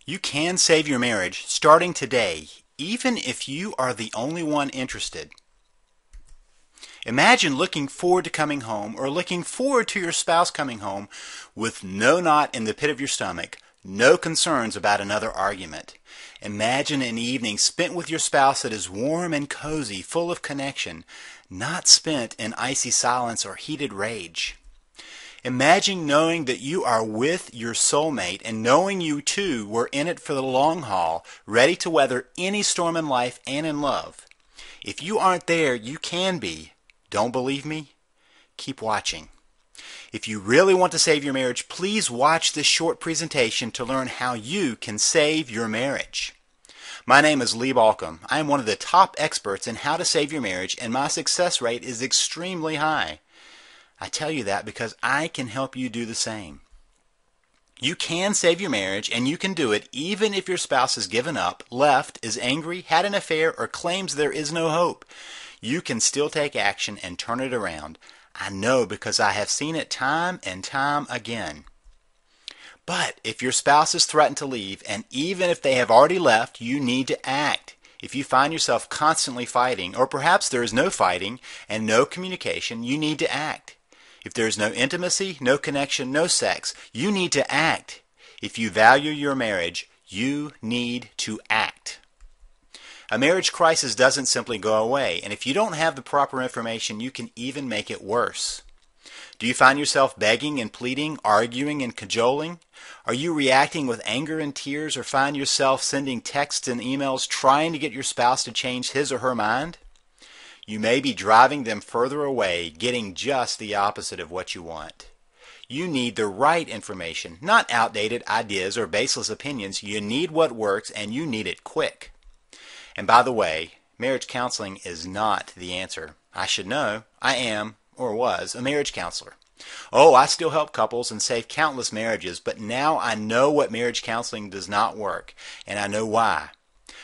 You can save your marriage starting today, even if you are the only one interested. Imagine looking forward to coming home or looking forward to your spouse coming home with no knot in the pit of your stomach, no concerns about another argument. Imagine an evening spent with your spouse that is warm and cozy, full of connection, not spent in icy silence or heated rage. Imagine knowing that you are with your soulmate and knowing you two were in it for the long haul, ready to weather any storm in life and in love. If you aren't there, you can be. Don't believe me? Keep watching. If you really want to save your marriage, please watch this short presentation to learn how you can save your marriage. My name is Lee Balcom. I am one of the top experts in how to save your marriage, and my success rate is extremely high. I tell you that because I can help you do the same. You can save your marriage, and you can do it even if your spouse has given up, left, is angry, had an affair, or claims there is no hope. You can still take action and turn it around. I know because I have seen it time and time again. But if your spouse has threatened to leave, and even if they have already left, you need to act. If you find yourself constantly fighting, or perhaps there is no fighting and no communication, you need to act. If there is no intimacy, no connection, no sex, you need to act. If you value your marriage, you need to act. A marriage crisis doesn't simply go away, and if you don't have the proper information, you can even make it worse. Do you find yourself begging and pleading, arguing and cajoling? Are you reacting with anger and tears, or find yourself sending texts and emails trying to get your spouse to change his or her mind? You may be driving them further away, getting just the opposite of what you want. You need the right information, not outdated ideas or baseless opinions. You need what works, and you need it quick. And by the way, marriage counseling is not the answer. I should know. I am, or was, a marriage counselor. Oh, I still help couples and save countless marriages, but now I know what marriage counseling does not work, and I know why.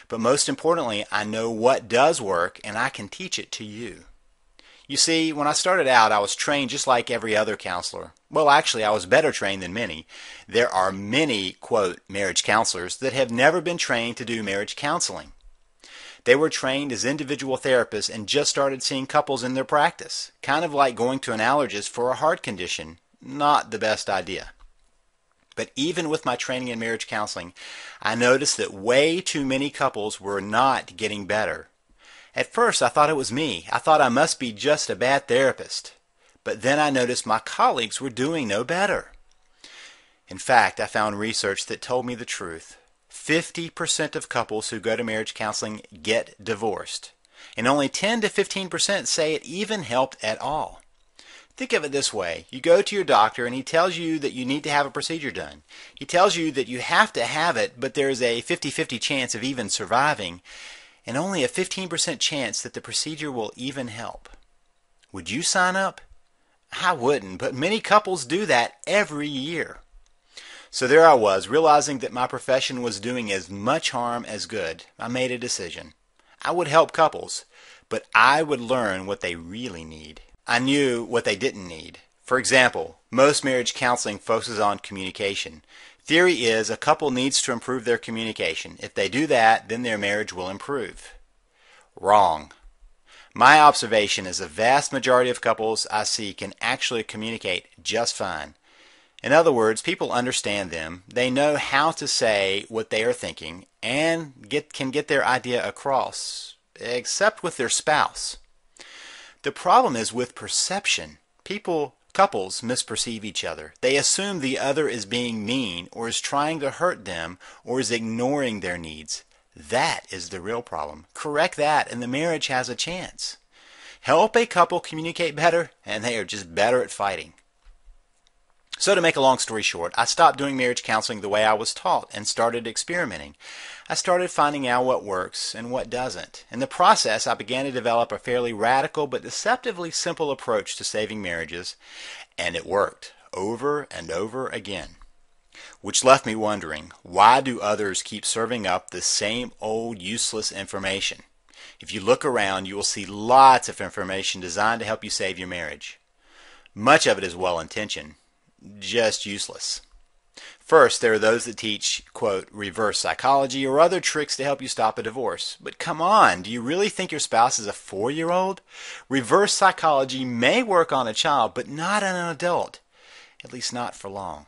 But most importantly, I know what does work, and I can teach it to you. You see, when I started out, I was trained just like every other counselor. Well, actually, I was better trained than many. There are many, quote, marriage counselors that have never been trained to do marriage counseling. They were trained as individual therapists and just started seeing couples in their practice. Kind of like going to an allergist for a heart condition. Not the best idea. But even with my training in marriage counseling, I noticed that way too many couples were not getting better. At first, I thought it was me. I thought I must be just a bad therapist. But then I noticed my colleagues were doing no better. In fact, I found research that told me the truth. 50% of couples who go to marriage counseling get divorced, and only 10 to 15% say it even helped at all. Think of it this way. You go to your doctor and he tells you that you need to have a procedure done. He tells you that you have to have it, but there's a 50-50 chance of even surviving, and only a 15% chance that the procedure will even help. Would you sign up? I wouldn't, but many couples do that every year. So there I was, realizing that my profession was doing as much harm as good. I made a decision. I would help couples, but I would learn what they really need. I knew what they didn't need. For example, most marriage counseling focuses on communication. Theory is a couple needs to improve their communication. If they do that, then their marriage will improve. Wrong. My observation is the vast majority of couples I see can actually communicate just fine. In other words, people understand them, they know how to say what they are thinking, and can get their idea across, except with their spouse. The problem is with perception. Couples misperceive each other. They assume the other is being mean, or is trying to hurt them, or is ignoring their needs. That is the real problem. Correct that, and the marriage has a chance. Help a couple communicate better, and they are just better at fighting. So to make a long story short, I stopped doing marriage counseling the way I was taught and started experimenting. I started finding out what works and what doesn't. In the process, I began to develop a fairly radical but deceptively simple approach to saving marriages, and it worked over and over again. Which left me wondering, why do others keep serving up the same old useless information? If you look around, you will see lots of information designed to help you save your marriage. Much of it is well-intentioned. Just useless. First, there are those that teach, quote, reverse psychology or other tricks to help you stop a divorce. But come on, do you really think your spouse is a 4-year-old? Reverse psychology may work on a child, but not on an adult, at least not for long.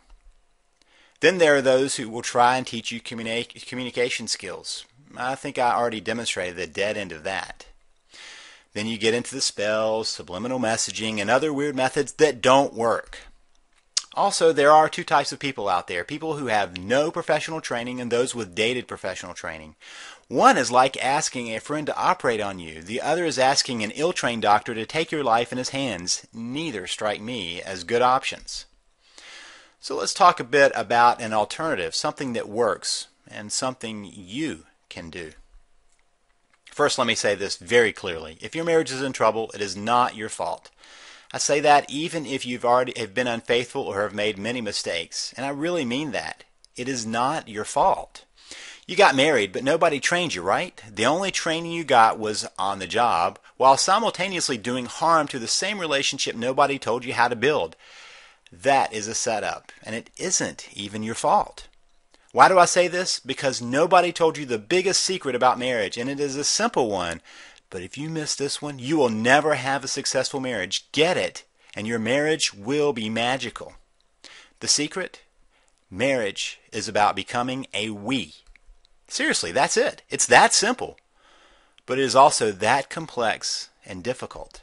Then there are those who will try and teach you communication skills. I think I already demonstrated the dead end of that. Then you get into the spells, subliminal messaging, and other weird methods that don't work. Also, there are two types of people out there, people who have no professional training and those with dated professional training. One is like asking a friend to operate on you. The other is asking an ill-trained doctor to take your life in his hands. Neither strike me as good options. So let's talk a bit about an alternative, something that works and something you can do. First, let me say this very clearly. If your marriage is in trouble, it is not your fault. I say that even if you've already have been unfaithful or have made many mistakes. And I really mean that. It is not your fault. You got married, but nobody trained you, right? The only training you got was on the job, while simultaneously doing harm to the same relationship nobody told you how to build. That is a setup, and it isn't even your fault. Why do I say this? Because nobody told you the biggest secret about marriage, and it is a simple one. But if you miss this one, you will never have a successful marriage. Get it, and your marriage will be magical. The secret? Marriage is about becoming a we. Seriously, that's it. It's that simple. But it is also that complex and difficult.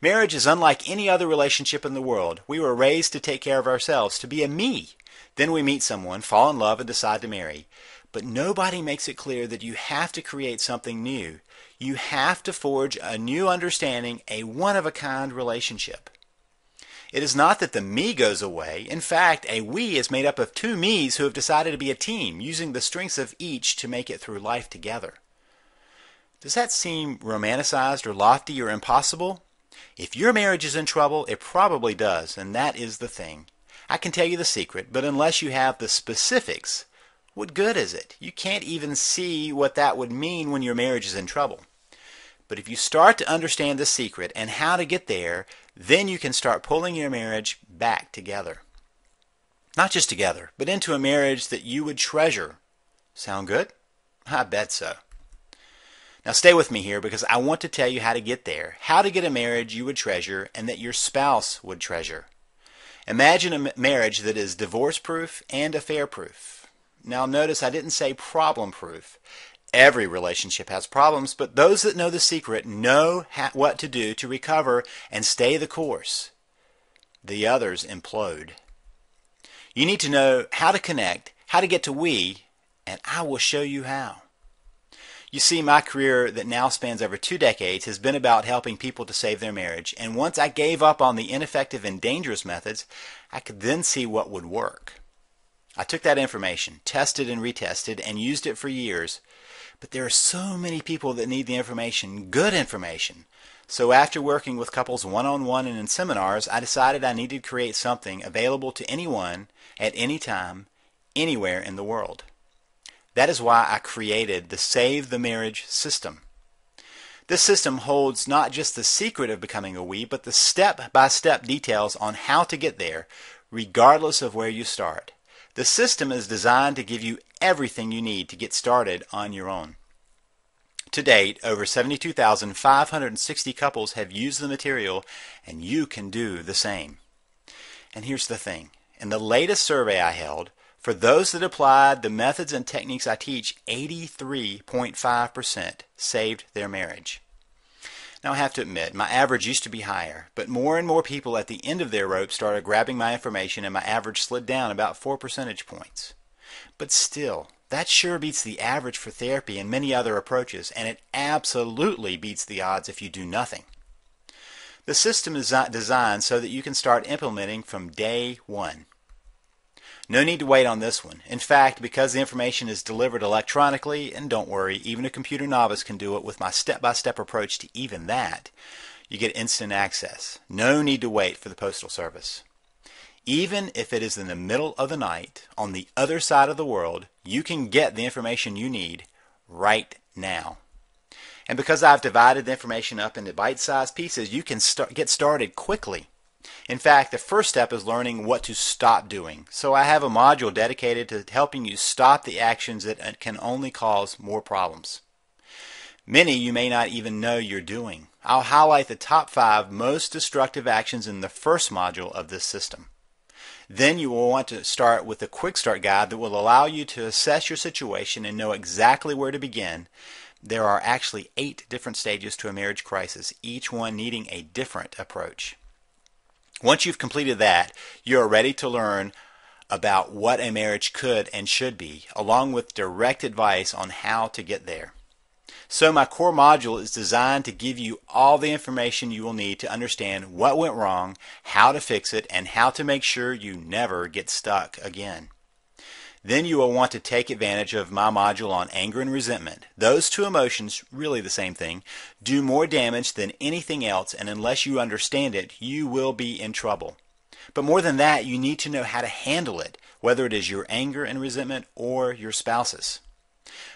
Marriage is unlike any other relationship in the world. We were raised to take care of ourselves, to be a me. Then we meet someone, fall in love, and decide to marry. But nobody makes it clear that you have to create something new. You have to forge a new understanding, a one-of-a-kind relationship. It is not that the me goes away. In fact, a we is made up of two me's who have decided to be a team, using the strengths of each to make it through life together. Does that seem romanticized or lofty or impossible? If your marriage is in trouble, it probably does, and that is the thing. I can tell you the secret, but unless you have the specifics, what good is it? You can't even see what that would mean when your marriage is in trouble. But if you start to understand the secret and how to get there, then you can start pulling your marriage back together. Not just together, but into a marriage that you would treasure. Sound good? I bet so. Now stay with me here because I want to tell you how to get there, how to get a marriage you would treasure and that your spouse would treasure. Imagine a marriage that is divorce-proof and affair-proof. Now notice I didn't say problem-proof. Every relationship has problems, but those that know the secret know what to do to recover and stay the course. The others implode. You need to know how to connect, how to get to we, and I will show you how. You see, my career that now spans over 2 decades has been about helping people to save their marriage, and once I gave up on the ineffective and dangerous methods, I could then see what would work. I took that information, tested and retested, and used it for years. But there are so many people that need the information, good information. So after working with couples one-on-one and in seminars, I decided I needed to create something available to anyone, at any time, anywhere in the world. That is why I created the Save the Marriage system. This system holds not just the secret of becoming a we, but the step-by-step details on how to get there, regardless of where you start. The system is designed to give you everything you need to get started on your own. To date, over 72,560 couples have used the material, and you can do the same. And here's the thing. In the latest survey I held, for those that applied the methods and techniques I teach, 83.5% saved their marriage. Now I have to admit, my average used to be higher, but more and more people at the end of their rope started grabbing my information and my average slid down about 4 percentage points. But still, that sure beats the average for therapy and many other approaches, and it absolutely beats the odds if you do nothing. The system is designed so that you can start implementing from day one. No need to wait on this one. In fact, because the information is delivered electronically, and don't worry, even a computer novice can do it with my step-by-step approach to even that, you get instant access. No need to wait for the postal service. Even if it is in the middle of the night, on the other side of the world, you can get the information you need right now. And because I've divided the information up into bite-sized pieces, you can get started quickly. In fact, the first step is learning what to stop doing. So I have a module dedicated to helping you stop the actions that can only cause more problems. Many you may not even know you're doing. I'll highlight the top 5 most destructive actions in the first module of this system. Then you will want to start with a quick start guide that will allow you to assess your situation and know exactly where to begin. There are actually 8 different stages to a marriage crisis, each one needing a different approach. Once you've completed that, you are ready to learn about what a marriage could and should be, along with direct advice on how to get there. So my core module is designed to give you all the information you will need to understand what went wrong, how to fix it, and how to make sure you never get stuck again. Then you will want to take advantage of my module on anger and resentment. Those two emotions, really the same thing, do more damage than anything else, and unless you understand it, you will be in trouble. But more than that, you need to know how to handle it, whether it is your anger and resentment or your spouse's.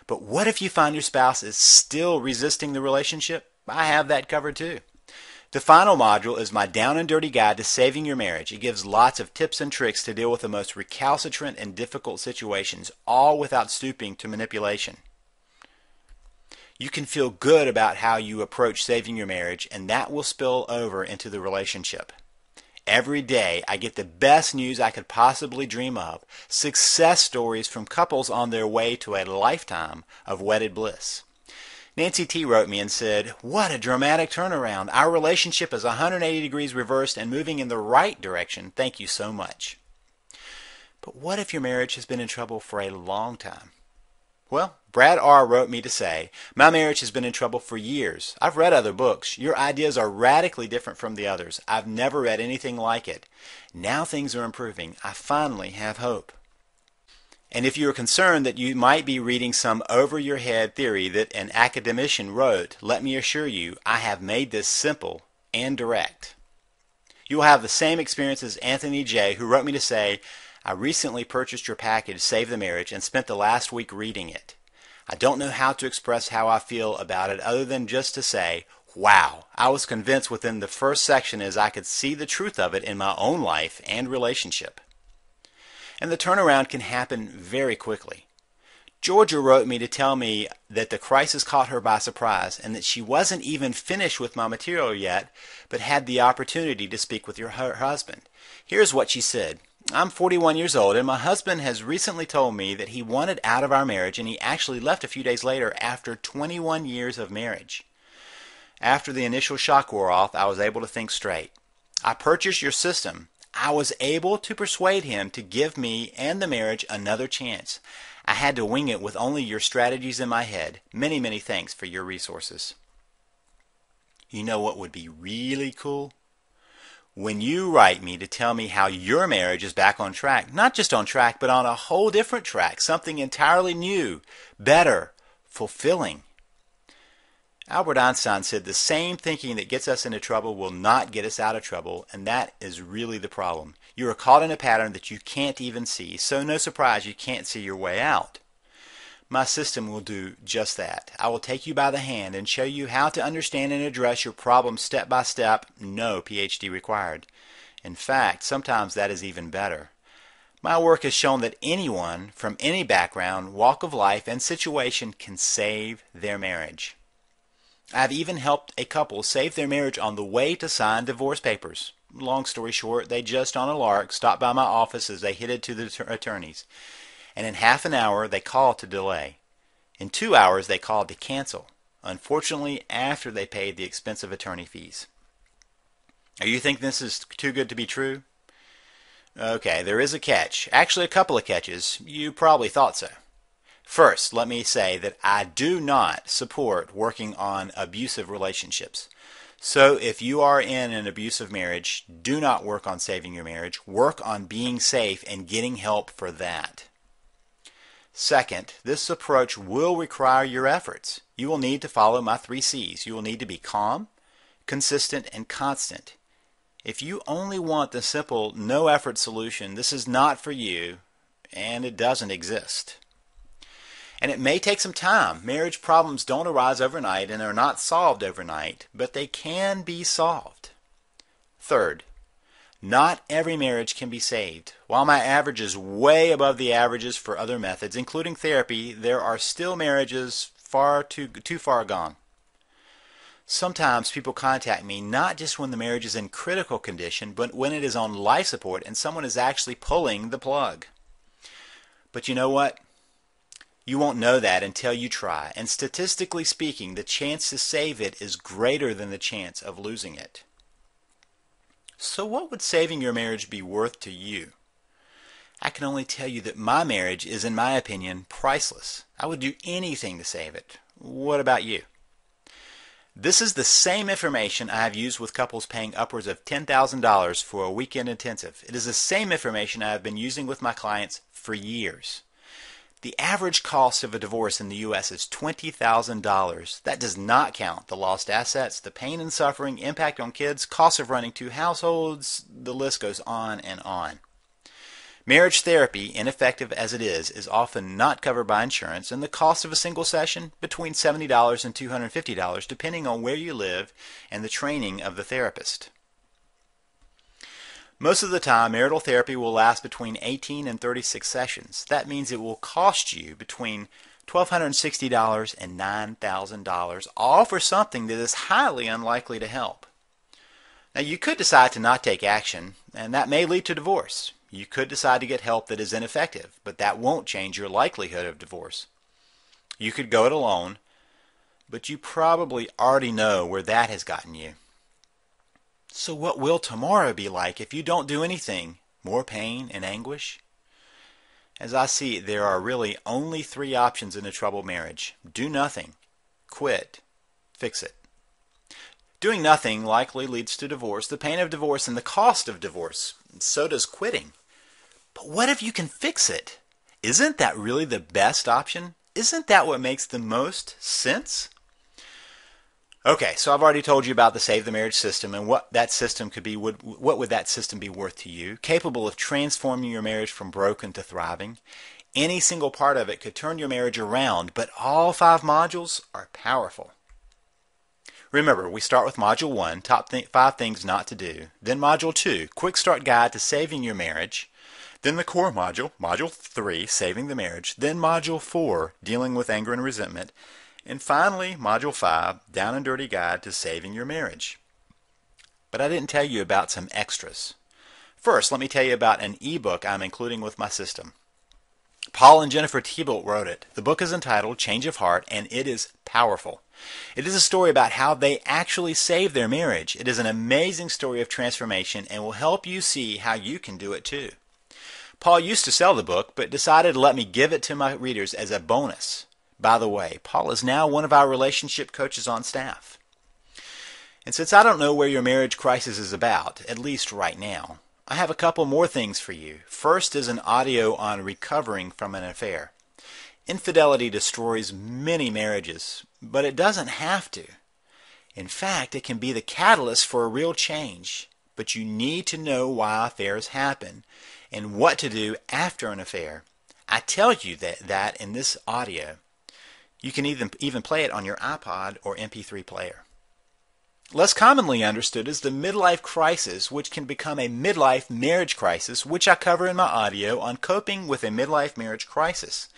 But what if you find your spouse is still resisting the relationship? I have that covered too. The final module is my down and dirty guide to saving your marriage. It gives lots of tips and tricks to deal with the most recalcitrant and difficult situations, all without stooping to manipulation. You can feel good about how you approach saving your marriage, and that will spill over into the relationship. Every day I get the best news I could possibly dream of, success stories from couples on their way to a lifetime of wedded bliss. Nancy T. wrote me and said, "What a dramatic turnaround. Our relationship is 180 degrees reversed and moving in the right direction. Thank you so much." But what if your marriage has been in trouble for a long time? Well, Brad R. wrote me to say, "My marriage has been in trouble for years. I've read other books. Your ideas are radically different from the others. I've never read anything like it. Now things are improving. I finally have hope." And if you are concerned that you might be reading some over-your-head theory that an academician wrote, let me assure you, I have made this simple and direct. You will have the same experience as Anthony J., who wrote me to say, "I recently purchased your package, Save the Marriage, and spent the last week reading it. I don't know how to express how I feel about it other than just to say, wow, I was convinced within the first section as I could see the truth of it in my own life and relationship." And the turnaround can happen very quickly. Georgia wrote me to tell me that the crisis caught her by surprise and that she wasn't even finished with my material yet, but had the opportunity to speak with her husband. Here's what she said. "I'm 41 years old, and my husband has recently told me that he wanted out of our marriage, and he actually left a few days later after 21 years of marriage. After the initial shock wore off, I was able to think straight. I purchased your system. I was able to persuade him to give me and the marriage another chance. I had to wing it with only your strategies in my head. Many, many thanks for your resources." You know what would be really cool? When you write me to tell me how your marriage is back on track, not just on track, but on a whole different track, something entirely new, better, fulfilling. Albert Einstein said the same thinking that gets us into trouble will not get us out of trouble, and that is really the problem. You are caught in a pattern that you can't even see, so no surprise you can't see your way out. My system will do just that. I will take you by the hand and show you how to understand and address your problem step by step, no PhD required. In fact, sometimes that is even better. My work has shown that anyone from any background, walk of life, and situation can save their marriage. I've even helped a couple save their marriage on the way to sign divorce papers. Long story short, they just on a lark stopped by my office as they headed to the attorneys. And in half an hour, they called to delay. In 2 hours, they called to cancel. Unfortunately, after they paid the expensive attorney fees. Are you thinking this is too good to be true? Okay, there is a catch. Actually, a couple of catches. You probably thought so. First, let me say that I do not support working on abusive relationships. So if you are in an abusive marriage, do not work on saving your marriage. Work on being safe and getting help for that. Second, this approach will require your efforts. You will need to follow my 3 C's. You will need to be calm, consistent, and constant. If you only want the simple, no-effort solution, this is not for you, and it doesn't exist. And it may take some time. Marriage problems don't arise overnight and are not solved overnight, but they can be solved. Third, Not every marriage can be saved. While my average is way above the averages for other methods, including therapy, there are still marriages too far gone. Sometimes people contact me not just when the marriage is in critical condition, but when it is on life support and someone is actually pulling the plug. But you know what? You won't know that until you try, and statistically speaking, the chance to save it is greater than the chance of losing it. So what would saving your marriage be worth to you? I can only tell you that my marriage is, in my opinion, priceless. I would do anything to save it. What about you? This is the same information I have used with couples paying upwards of $10,000 for a weekend intensive. It is the same information I have been using with my clients for years. The average cost of a divorce in the U.S. is $20,000. That does not count the lost assets, the pain and suffering, impact on kids, cost of running two households, the list goes on and on. Marriage therapy, ineffective as it is often not covered by insurance, and the cost of a single session between $70 and $250 depending on where you live and the training of the therapist. Most of the time, marital therapy will last between 18 and 36 sessions. That means it will cost you between $1,260 and $9,000, all for something that is highly unlikely to help. Now, you could decide to not take action, and that may lead to divorce. You could decide to get help that is ineffective, but that won't change your likelihood of divorce. You could go it alone, but you probably already know where that has gotten you. So what will tomorrow be like if you don't do anything? More pain and anguish? As I see it, there are really only three options in a troubled marriage. Do nothing, quit, fix it. Doing nothing likely leads to divorce, the pain of divorce, and the cost of divorce. So does quitting. But what if you can fix it? Isn't that really the best option? Isn't that what makes the most sense? Okay, so I've already told you about the Save the Marriage system and what that system could be. What would that system be worth to you? Capable of transforming your marriage from broken to thriving. Any single part of it could turn your marriage around, but all 5 modules are powerful. Remember, we start with Module 1, top 5 things not to do. Then Module 2, Quick Start Guide to Saving Your Marriage. Then the core module, Module 3, Saving the Marriage. Then Module 4, Dealing with Anger and Resentment. And finally, Module 5, Down and Dirty Guide to Saving Your Marriage. But I didn't tell you about some extras. First, let me tell you about an ebook I'm including with my system. Paul and Jennifer Thibault wrote it. The book is entitled Change of Heart, and it is powerful. It is a story about how they actually saved their marriage. It is an amazing story of transformation and will help you see how you can do it too. Paul used to sell the book, but decided to let me give it to my readers as a bonus. By the way, Paul is now one of our relationship coaches on staff. And since I don't know where your marriage crisis is about, at least right now, I have a couple more things for you. First is an audio on recovering from an affair. Infidelity destroys many marriages, but it doesn't have to. In fact, it can be the catalyst for a real change. But you need to know why affairs happen and what to do after an affair. I tell you that in this audio. You can even play it on your iPod or MP3 player. Less commonly understood is the midlife crisis, which can become a midlife marriage crisis, which I cover in my audio on coping with a midlife marriage crisis.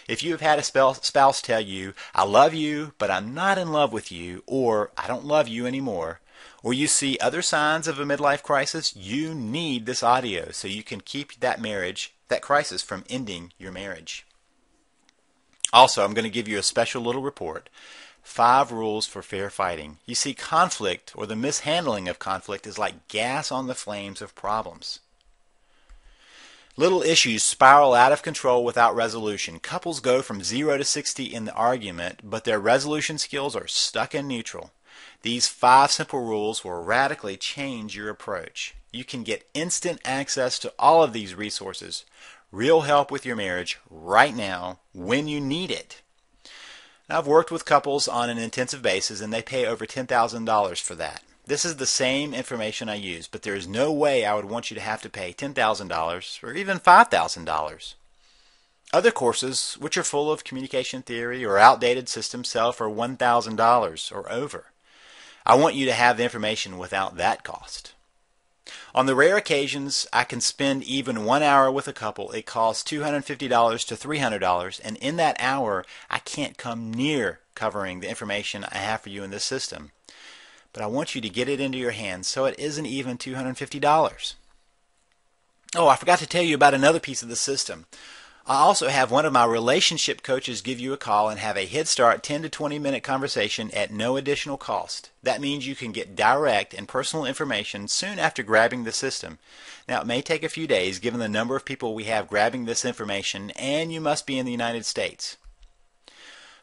If you have had a spouse tell you, I love you, but I'm not in love with you, or I don't love you anymore, or you see other signs of a midlife crisis, you need this audio so you can keep that crisis from ending your marriage. Also, I'm going to give you a special little report. 5 rules for fair fighting. You see, conflict or the mishandling of conflict is like gas on the flames of problems. Little issues spiral out of control without resolution. Couples go from 0 to 60 in the argument, but their resolution skills are stuck in neutral. These 5 simple rules will radically change your approach. You can get instant access to all of these resources. Real help with your marriage right now when you need it. Now, I've worked with couples on an intensive basis and they pay over $10,000 for that. This is the same information I use, but there is no way I would want you to have to pay $10,000 or even $5,000. Other courses, which are full of communication theory or outdated systems, sell for $1,000 or over. I want you to have the information without that cost. On the rare occasions I can spend even 1 hour with a couple, it costs $250 to $300, and in that hour I can't come near covering the information I have for you in this system. But I want you to get it into your hands so it isn't even $250. Oh, I forgot to tell you about another piece of the system. I also have one of my relationship coaches give you a call and have a Head Start 10 to 20 minute conversation at no additional cost. That means you can get direct and personal information soon after grabbing the system. Now, it may take a few days given the number of people we have grabbing this information, and you must be in the United States.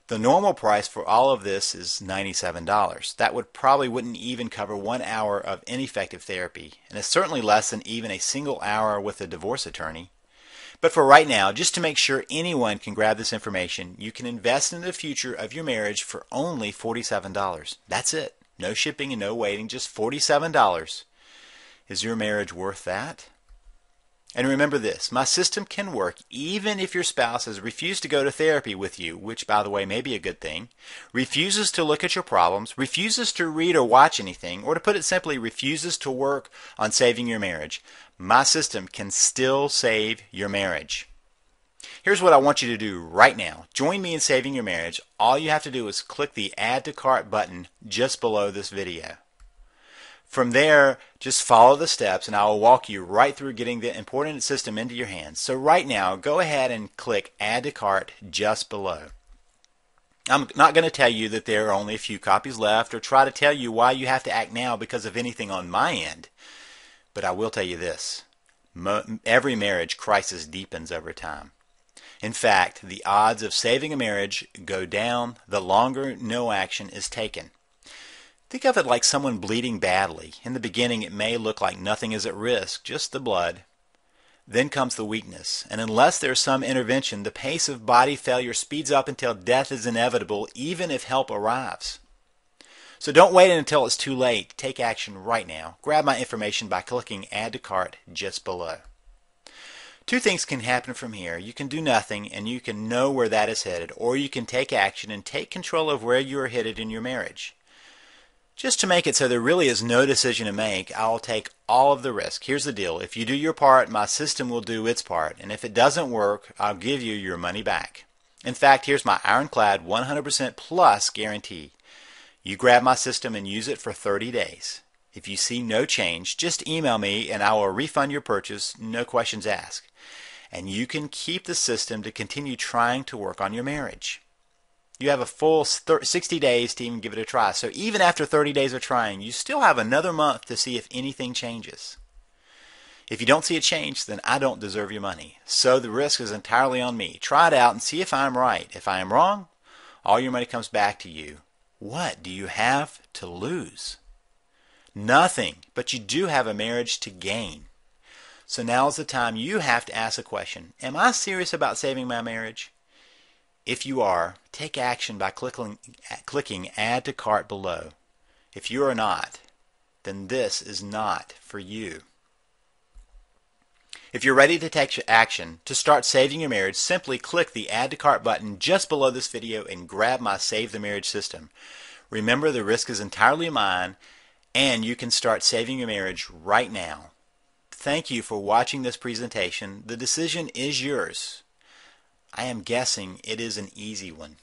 The normal price for all of this is $97. That wouldn't even cover 1 hour of ineffective therapy, and it's certainly less than even a single hour with a divorce attorney. But for right now, just to make sure anyone can grab this information, you can invest in the future of your marriage for only $47. That's it. No shipping and no waiting, just $47. Is your marriage worth that? And remember this, my system can work even if your spouse has refused to go to therapy with you, which by the way may be a good thing, refuses to look at your problems, refuses to read or watch anything, or to put it simply, refuses to work on saving your marriage. My system can still save your marriage. Here's what I want you to do right now. Join me in saving your marriage. All you have to do is click the Add to Cart button just below this video. From there, just follow the steps and I will walk you right through getting the important system into your hands. So right now, go ahead and click Add to Cart just below. I'm not going to tell you that there are only a few copies left or try to tell you why you have to act now because of anything on my end. But I will tell you this. Every marriage crisis deepens over time. In fact, the odds of saving a marriage go down the longer no action is taken. Think of it like someone bleeding badly. In the beginning, it may look like nothing is at risk, just the blood. Then comes the weakness, and unless there's some intervention, the pace of body failure speeds up until death is inevitable, even if help arrives. So don't wait until it's too late. Take action right now. Grab my information by clicking Add to Cart just below. Two things can happen from here. You can do nothing, and you can know where that is headed, or you can take action and take control of where you are headed in your marriage. Just to make it so there really is no decision to make, I'll take all of the risk. Here's the deal. If you do your part, my system will do its part. And if it doesn't work, I'll give you your money back. In fact, here's my ironclad 100% plus guarantee. You grab my system and use it for 30 days. If you see no change, just email me and I will refund your purchase, no questions asked. And you can keep the system to continue trying to work on your marriage. You have a full 60 days to even give it a try. So even after 30 days of trying, you still have another month to see if anything changes. If you don't see a change, then I don't deserve your money. So the risk is entirely on me. Try it out and see if I'm right. If I am wrong, all your money comes back to you. What do you have to lose? Nothing, but you do have a marriage to gain. So now is the time you have to ask a question. Am I serious about saving my marriage? If you are, take action by clicking Add to Cart below. If you are not, then this is not for you. If you're ready to take action to start saving your marriage, simply click the Add to Cart button just below this video and grab my Save the Marriage system. Remember, the risk is entirely mine, and you can start saving your marriage right now. Thank you for watching this presentation. The decision is yours. I am guessing it is an easy one.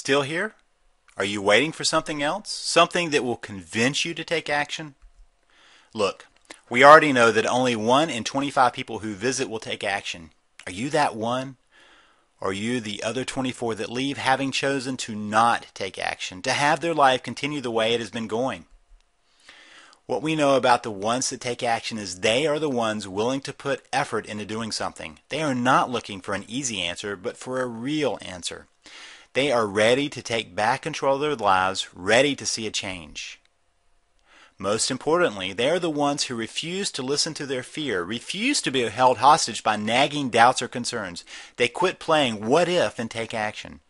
still here? Are you waiting for something else? Something that will convince you to take action? Look, we already know that only 1 in 25 people who visit will take action. Are you that one? Or are you the other 24 that leave having chosen to not take action, to have their life continue the way it has been going? What we know about the ones that take action is they are the ones willing to put effort into doing something. They are not looking for an easy answer, but for a real answer. They are ready to take back control of their lives, ready to see a change. Most importantly, they are the ones who refuse to listen to their fear, refuse to be held hostage by nagging doubts or concerns. They quit playing what if and take action.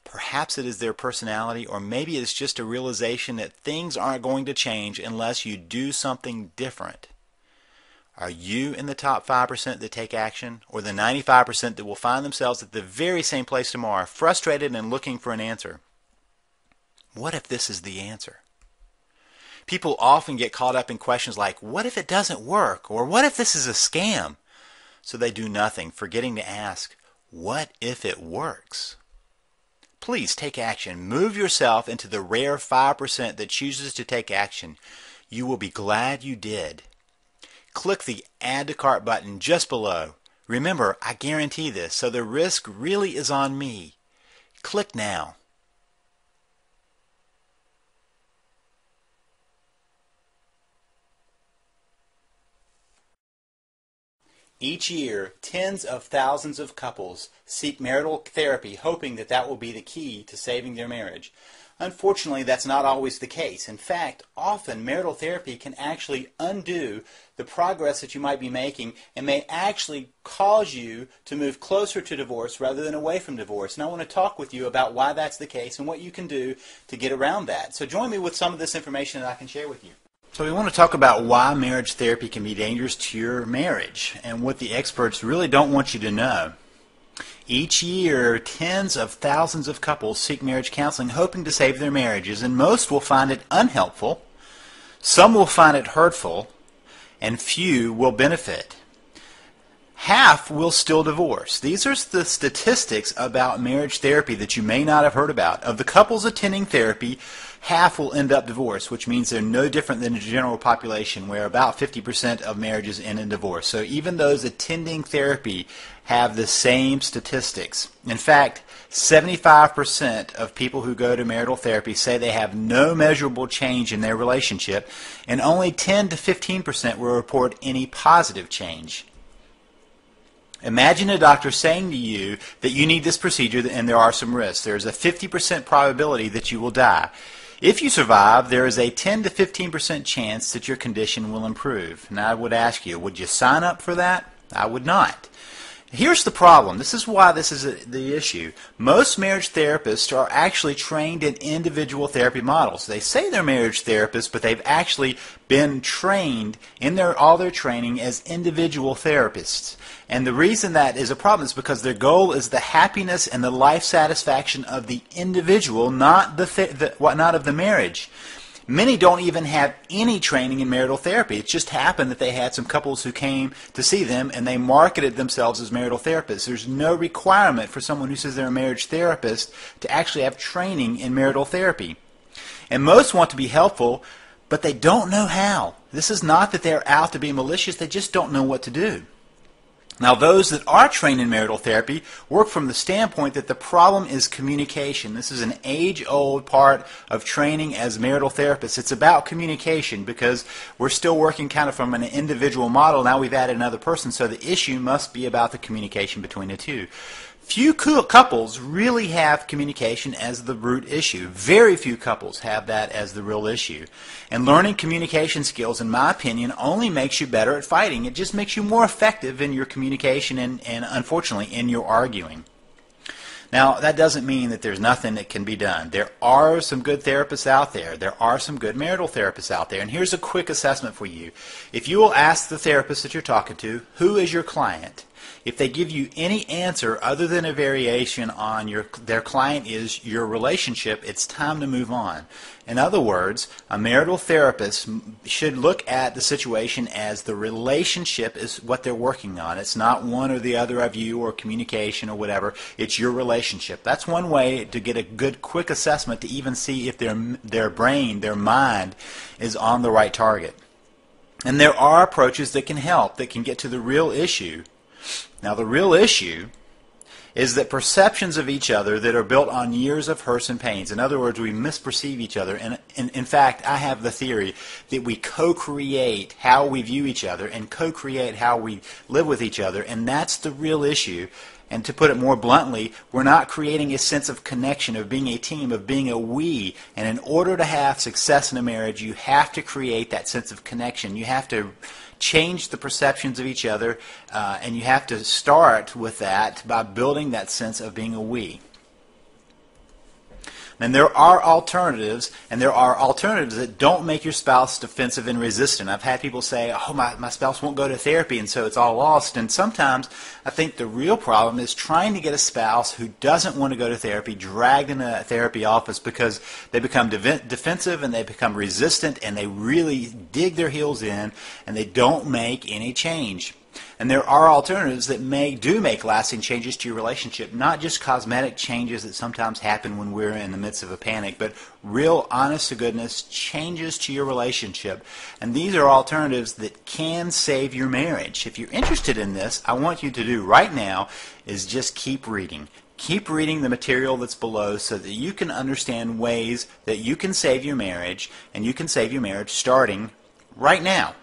Perhaps it is their personality, or maybe it's just a realization that things aren't going to change unless you do something different. Are you in the top 5% that take action, or the 95% that will find themselves at the very same place tomorrow, frustrated and looking for an answer? What if this is the answer? People often get caught up in questions like, what if it doesn't work? Or what if this is a scam? So they do nothing, forgetting to ask, what if it works? Please take action. Move yourself into the rare 5% that chooses to take action. You will be glad you did. Click the Add to Cart button just below. Remember, I guarantee this, so the risk really is on me. Click now. Each year, tens of thousands of couples seek marital therapy, hoping that that will be the key to saving their marriage. Unfortunately, that's not always the case. In fact, often marital therapy can actually undo the progress that you might be making and may actually cause you to move closer to divorce rather than away from divorce. And I want to talk with you about why that's the case and what you can do to get around that. So join me with some of this information that I can share with you. So we want to talk about why marriage therapy can be dangerous to your marriage and what the experts really don't want you to know. Each year, tens of thousands of couples seek marriage counseling hoping to save their marriages, and most will find it unhelpful, some will find it hurtful, and few will benefit. Half will still divorce. These are the statistics about marriage therapy that you may not have heard about. Of the couples attending therapy, half will end up divorced, which means they're no different than the general population, where about 50% of marriages end in divorce. So even those attending therapy have the same statistics. In fact, 75% of people who go to marital therapy say they have no measurable change in their relationship, and only 10 to 15% will report any positive change. Imagine a doctor saying to you that you need this procedure and there are some risks. There is a 50% probability that you will die. If you survive, there is a 10 to 15% chance that your condition will improve. And I would ask you, would you sign up for that? I would not. Here's the problem. This is why this is the issue. Most marriage therapists are actually trained in individual therapy models. They say they're marriage therapists, but they've actually been trained in all their training as individual therapists. And the reason that is a problem is because their goal is the happiness and the life satisfaction of the individual, not of the marriage. Many don't even have any training in marital therapy. It just happened that they had some couples who came to see them and they marketed themselves as marital therapists. There's no requirement for someone who says they're a marriage therapist to actually have training in marital therapy. And most want to be helpful, but they don't know how. This is not that they're out to be malicious, they just don't know what to do. Now, those that are trained in marital therapy work from the standpoint that the problem is communication. This is an age-old part of training as marital therapists. It's about communication because we're still working kind of from an individual model. Now we've added another person, so the issue must be about the communication between the two. Few couples really have communication as the root issue. Very few couples have that as the real issue. And learning communication skills, in my opinion, only makes you better at fighting. It just makes you more effective in your communication and unfortunately, in your arguing. Now, that doesn't mean that there's nothing that can be done. There are some good therapists out there. There are some good marital therapists out there. And here's a quick assessment for you. If you will ask the therapist that you're talking to, who is your client? if they give you any answer other than a variation on their client is your relationship, it's time to move on. In other words, a marital therapist should look at the situation as the relationship is what they're working on. It's not one or the other of you or communication or whatever. It's your relationship. That's one way to get a good, quick assessment to even see if their brain, their mind, is on the right target. And there are approaches that can help, that can get to the real issue. Now, the real issue is that perceptions of each other that are built on years of hurts and pains. In other words, we misperceive each other. And in fact, I have the theory that we co-create how we view each other and co-create how we live with each other. And that's the real issue. And to put it more bluntly, we're not creating a sense of connection, of being a team, of being a we. And in order to have success in a marriage, you have to create that sense of connection. You have to change the perceptions of each other, and you have to start with that by building that sense of being a we. And there are alternatives, and there are alternatives that don't make your spouse defensive and resistant. I've had people say, oh, my spouse won't go to therapy, and so it's all lost. And sometimes I think the real problem is trying to get a spouse who doesn't want to go to therapy dragged in a therapy office because they become defensive and they become resistant and they really dig their heels in and they don't make any change. And there are alternatives that do make lasting changes to your relationship, not just cosmetic changes that sometimes happen when we're in the midst of a panic, but real, honest-to-goodness changes to your relationship. And these are alternatives that can save your marriage. If you're interested in this, I want you to do right now is just keep reading. Keep reading the material that's below so that you can understand ways that you can save your marriage, and you can save your marriage starting right now.